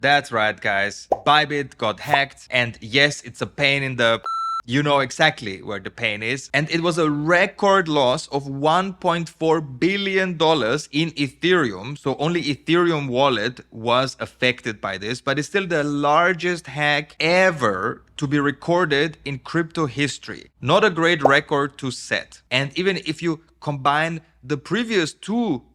That's right, guys. Bybit got hacked, and yes, it's a pain in the... You know exactly where the pain is. And it was a record loss of $1.4 billion in Ethereum. So only Ethereum wallet was affected by this, but it's still the largest hack ever to be recorded in crypto history. Not a great record to set. And even if you combine the previous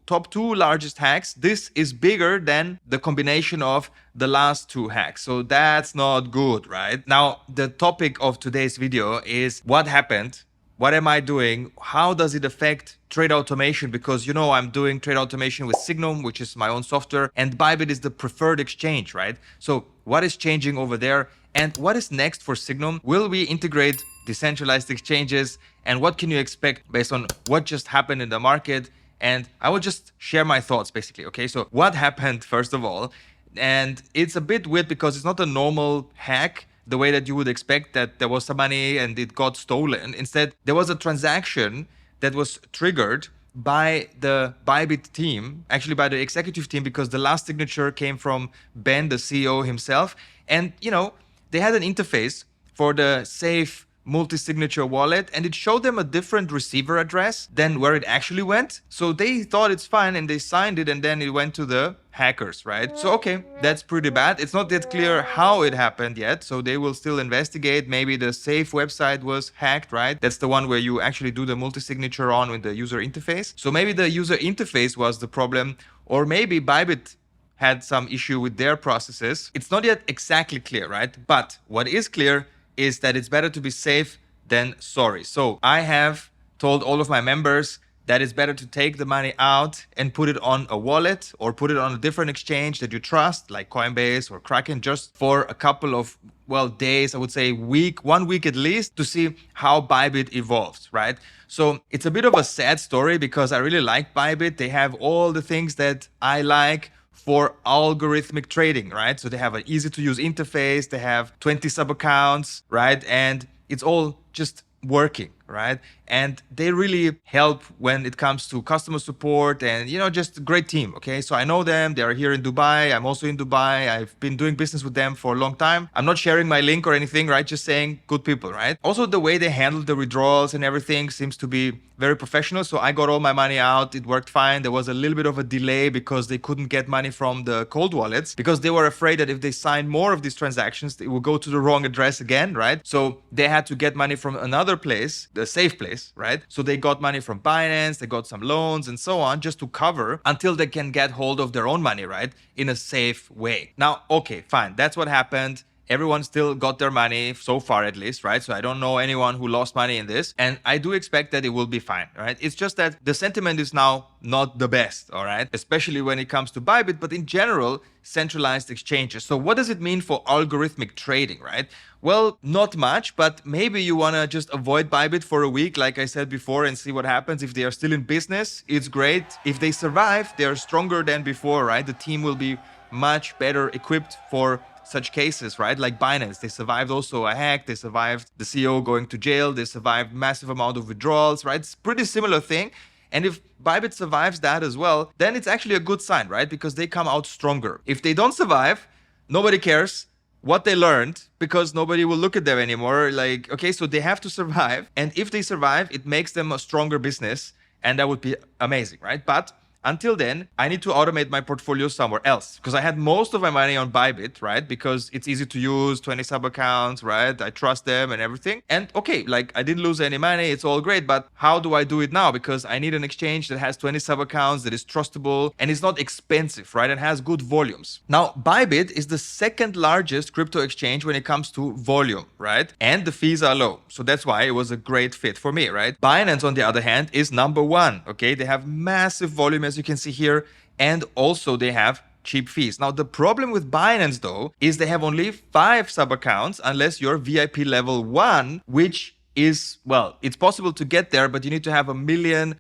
top two largest hacks, this is bigger than the combination of the last two hacks. So that's not good, right? Now, the topic of today's video is what happened? What am I doing? How does it affect trade automation? Because, you know, I'm doing trade automation with SIGNUM, which is my own software, and Bybit is the preferred exchange, right? So what is changing over there? And what is next for SIGNUM? Will we integrate decentralized exchanges? And what can you expect based on what just happened in the market? And I will just share my thoughts basically, okay? So what happened first of all? And it's a bit weird because it's not a normal hack the way that you would expect, that there was some money and it got stolen. Instead, there was a transaction that was triggered by the Bybit team, actually by the executive team, because the last signature came from Ben, the CEO himself. And, you know, they had an interface for the safe multi-signature wallet, and it showed them a different receiver address than where it actually went. So they thought it's fine and they signed it, and then it went to the hackers, right? So okay, that's pretty bad. It's not yet clear how it happened yet, so they will still investigate. Maybe the safe website was hacked, right? That's the one where you actually do the multi-signature on with the user interface. So maybe the user interface was the problem, or maybe Bybit had some issue with their processes. It's not yet exactly clear, right? But what is clear is that it's better to be safe than sorry. So I have told all of my members that it's better to take the money out and put it on a wallet or put it on a different exchange that you trust, like Coinbase or Kraken, just for a couple of, well, days, I would say 1 week at least, to see how Bybit evolves, right? So it's a bit of a sad story because I really like Bybit. They have all the things that I like for algorithmic trading, right? So they have an easy to use interface, they have 20 sub accounts, right? And it's all just working, right? And they really help when it comes to customer support and, you know, just a great team, okay? So I know them, they are here in Dubai, I'm also in Dubai, I've been doing business with them for a long time. I'm not sharing my link or anything, right? Just saying good people, right? Also, the way they handle the withdrawals and everything seems to be very professional. So I got all my money out, it worked fine. There was a little bit of a delay because they couldn't get money from the cold wallets because they were afraid that if they signed more of these transactions, it would go to the wrong address again, right? So they had to get money from another place, the safe place, right? So they got money from Binance, they got some loans and so on, just to cover until they can get hold of their own money, right? In a safe way. Now, okay, fine. That's what happened. Everyone still got their money, so far at least, right? So I don't know anyone who lost money in this. And I do expect that it will be fine, right? It's just that the sentiment is now not the best, all right? Especially when it comes to Bybit, but in general, centralized exchanges. So what does it mean for algorithmic trading, right? Well, not much, but maybe you want to just avoid Bybit for a week, like I said before, and see what happens. If they are still in business, it's great. If they survive, they are stronger than before, right? The team will be much better equipped for such cases, right? Like Binance, they survived also a hack, they survived the CEO going to jail, they survived massive amount of withdrawals, right? It's pretty similar thing. And if Bybit survives that as well, then it's actually a good sign, right? Because they come out stronger. If they don't survive, nobody cares what they learned because nobody will look at them anymore. Like, okay, so they have to survive. And if they survive, it makes them a stronger business. And that would be amazing, right? But until then, I need to automate my portfolio somewhere else because I had most of my money on Bybit, right? Because it's easy to use, 20 sub accounts, right? I trust them and everything. And okay, like I didn't lose any money. It's all great. But how do I do it now? Because I need an exchange that has 20 sub accounts, that is trustable and is not expensive, right? And has good volumes. Now, Bybit is the second largest crypto exchange when it comes to volume, right? And the fees are low. So that's why it was a great fit for me, right? Binance, on the other hand, is number one, okay? They have massive volume, as you can see here, and also they have cheap fees. Now, the problem with Binance, though, is they have only 5 sub accounts unless you're VIP level 1, which is, well, it's possible to get there, but you need to have 1 million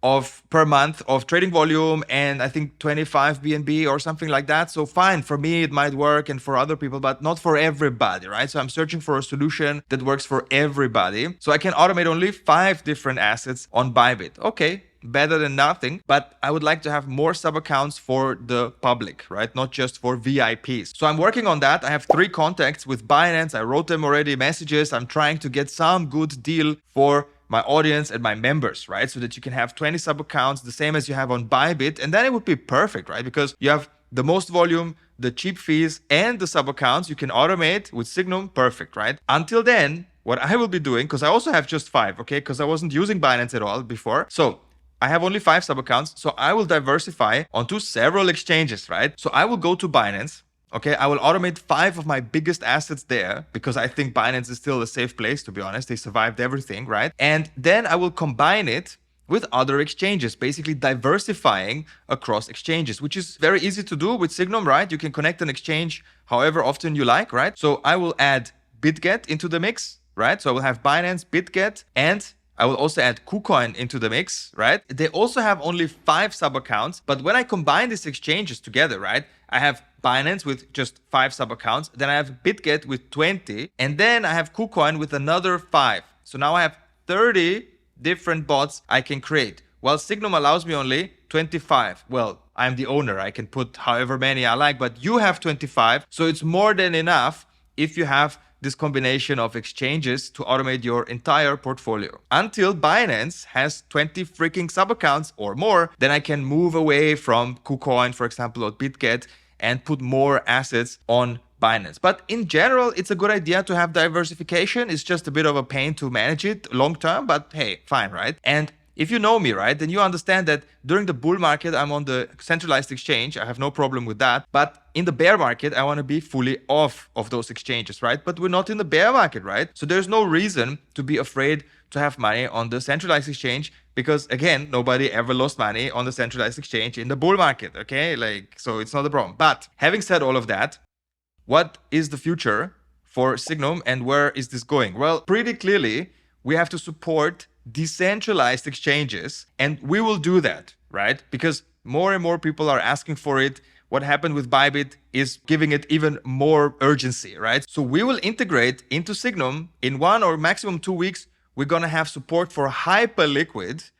per month of trading volume and I think 25 BNB or something like that. So fine, for me it might work and for other people, but not for everybody, right? So I'm searching for a solution that works for everybody. So I can automate only 5 different assets on Bybit. Okay, better than nothing, but I would like to have more sub accounts for the public, right? Not just for VIPs. So I'm working on that. I have 3 contacts with Binance. I wrote them already messages. I'm trying to get some good deal for my audience and my members, right? So that you can have 20 sub accounts, the same as you have on Bybit. And then it would be perfect, right? Because you have the most volume, the cheap fees, and the sub accounts you can automate with SIGNUM. Perfect, right? Until then, what I will be doing, because I also have just 5, okay? Because I wasn't using Binance at all before. So I have only 5 sub accounts. So I will diversify onto several exchanges, right? So I will go to Binance. Okay, I will automate 5 of my biggest assets there because I think Binance is still a safe place, to be honest. They survived everything, right? And then I will combine it with other exchanges, basically diversifying across exchanges, which is very easy to do with SIGNUM, right? You can connect an exchange however often you like, right? So I will add BitGet into the mix, right? So I will have Binance, BitGet, and I will also add KuCoin into the mix, right? They also have only 5 sub accounts, but when I combine these exchanges together, right? I have Binance with just 5 sub accounts, then I have BitGet with 20, and then I have KuCoin with another 5. So now I have 30 different bots I can create. While SIGNUM allows me only 25. Well, I'm the owner. I can put however many I like, but you have 25. So it's more than enough if you have this combination of exchanges to automate your entire portfolio. Until Binance has 20 freaking sub accounts or more, then I can move away from KuCoin, for example, or BitGet and put more assets on Binance. But in general, it's a good idea to have diversification. It's just a bit of a pain to manage it long term, but hey, fine, right? And if you know me, right, then you understand that during the bull market, I'm on the centralized exchange. I have no problem with that. But in the bear market, I want to be fully off of those exchanges, right? But we're not in the bear market, right? So there's no reason to be afraid to have money on the centralized exchange because, again, nobody ever lost money on the centralized exchange in the bull market, okay? So it's not a problem. But having said all of that, what is the future for SIGNUM and where is this going? Well, pretty clearly, we have to support decentralized exchanges, and we will do that, right? Because more and more people are asking for it. What happened with Bybit is giving it even more urgency, right? So we will integrate into SIGNUM in 1 or maximum 2 weeks. We're going to have support for hyperliquid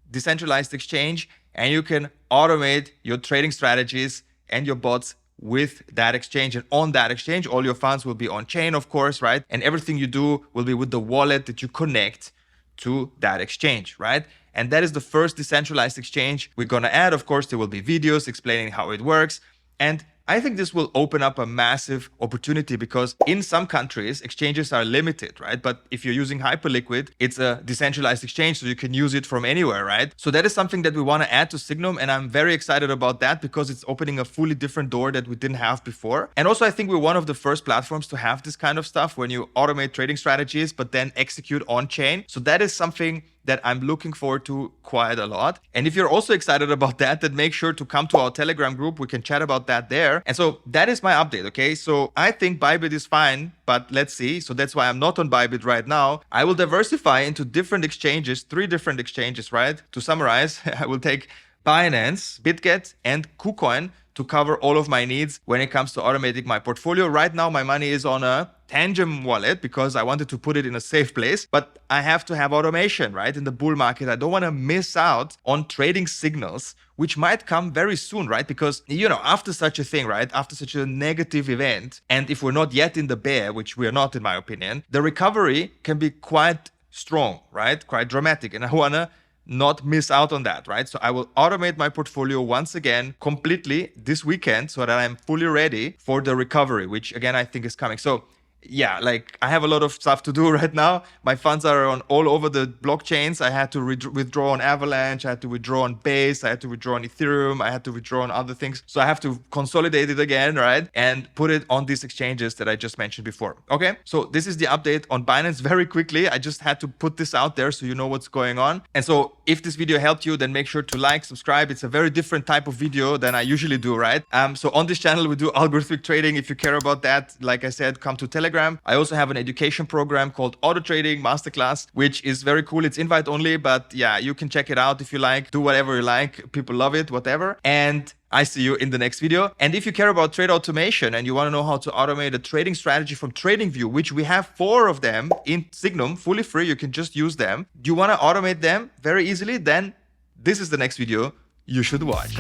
decentralized exchange, and you can automate your trading strategies and your bots with that exchange. And on that exchange, all your funds will be on chain, of course, right? And everything you do will be with the wallet that you connect to that exchange, right? And that is the first decentralized exchange we're going to add. Of course, there will be videos explaining how it works. And I think this will open up a massive opportunity because in some countries, exchanges are limited, right? But if you're using Hyperliquid, it's a decentralized exchange, so you can use it from anywhere, right? So that is something that we want to add to SIGNUM, and I'm very excited about that because it's opening a fully different door that we didn't have before. And also, I think we're one of the first platforms to have this kind of stuff when you automate trading strategies, but then execute on-chain. So that is something that I'm looking forward to quite a lot. And if you're also excited about that, then make sure to come to our Telegram group. We can chat about that there. And so that is my update, okay? So I think Bybit is fine, but let's see. So that's why I'm not on Bybit right now. I will diversify into different exchanges, 3 different exchanges, right? To summarize, I will take Binance, BitGet, and KuCoin to cover all of my needs when it comes to automating my portfolio. Right now, my money is on a Tangem wallet because I wanted to put it in a safe place, but I have to have automation, right? In the bull market, I don't want to miss out on trading signals, which might come very soon, right? Because, after such a thing, right? After such a negative event, and if we're not yet in the bear, which we are not, in my opinion, the recovery can be quite strong, right? Quite dramatic. And I want to not miss out on that, right? So I will automate my portfolio once again completely this weekend so that I'm fully ready for the recovery, which again, I think is coming. So yeah, I have a lot of stuff to do right now. My funds are on all over the blockchains. I had to withdraw on Avalanche. I had to withdraw on Base. I had to withdraw on Ethereum. I had to withdraw on other things. So I have to consolidate it again, right? And put it on these exchanges that I just mentioned before. Okay, so this is the update on Binance very quickly. I just had to put this out there so you know what's going on. And so if this video helped you, then make sure to like, subscribe. It's a very different type of video than I usually do, right? So on this channel, we do algorithmic trading. If you care about that, like I said, come to Telegram. I also have an education program called AUTOTRADING Masterclass, which is very cool. It's invite only, but yeah, you can check it out if you like. Do whatever you like. People love it, whatever. And I see you in the next video. And if you care about trade automation and you want to know how to automate a trading strategy from TradingView, which we have 4 of them in SIGNUM, fully free, you can just use them. Do you want to automate them very easily? Then This is the next video you should watch.